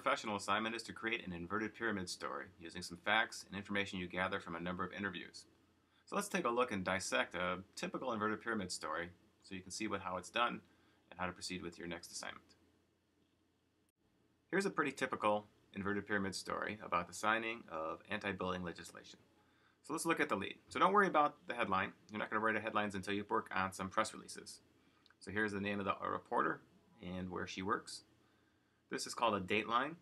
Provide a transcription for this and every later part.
professional assignment is to create an inverted pyramid story using some facts and information you gather from a number of interviews. So let's take a look and dissect a typical inverted pyramid story so you can see how it's done and how to proceed with your next assignment. Here's a pretty typical inverted pyramid story about the signing of anti-bullying legislation. So let's look at the lead. So don't worry about the headline. You're not going to write headlines until you work on some press releases. So here's the name of the reporter and where she works. This is called a dateline.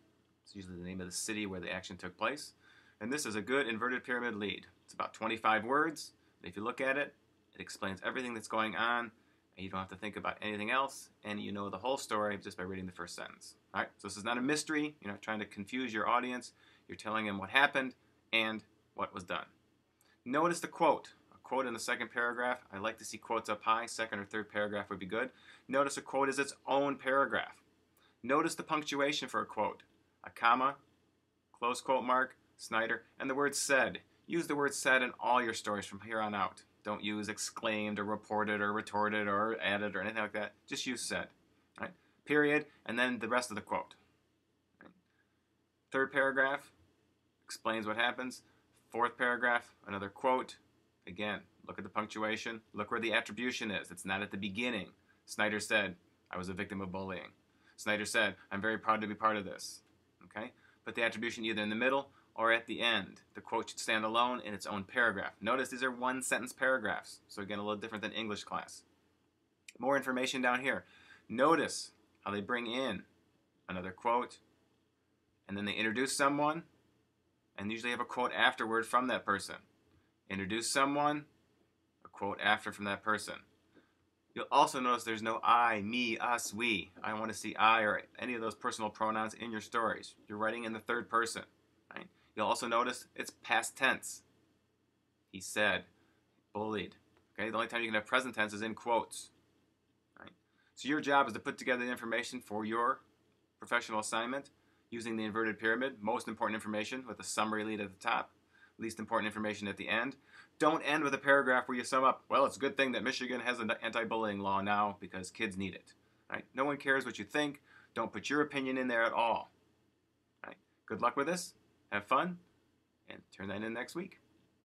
It's usually the name of the city where the action took place. And this is a good inverted pyramid lead. It's about 25 words. And if you look at it, it explains everything that's going on, and you don't have to think about anything else, and you know the whole story just by reading the first sentence. All right? So this is not a mystery. You're not trying to confuse your audience. You're telling them what happened and what was done. Notice the quote. A quote in the second paragraph. I like to see quotes up high. Second or third paragraph would be good. Notice a quote is its own paragraph. Notice the punctuation for a quote. A comma, close quote mark, Snyder, and the word said. Use the word said in all your stories from here on out. Don't use exclaimed or reported or retorted or added or anything like that. Just use said. Right? Period, and then the rest of the quote. Right? Third paragraph explains what happens. Fourth paragraph, another quote. Again, look at the punctuation. Look where the attribution is. It's not at the beginning. Snyder said, I was a victim of bullying. Snyder said, I'm very proud to be part of this. Okay? Put the attribution either in the middle or at the end. The quote should stand alone in its own paragraph. Notice these are one-sentence paragraphs, so again, a little different than English class. More information down here. Notice how they bring in another quote, and then they introduce someone, and usually have a quote afterward from that person. Introduce someone, a quote after from that person. You'll also notice there's no I, me, us, we. I don't want to see I or any of those personal pronouns in your stories. You're writing in the third person. Right? You'll also notice it's past tense. He said, bullied. Okay? The only time you can have present tense is in quotes. Right? So your job is to put together the information for your professional assignment using the inverted pyramid. Most important information with a summary lead at the top. Least important information at the end. Don't end with a paragraph where you sum up, well, it's a good thing that Michigan has an anti-bullying law now because kids need it. Right? No one cares what you think. Don't put your opinion in there at all. Right? Good luck with this. Have fun, and turn that in next week.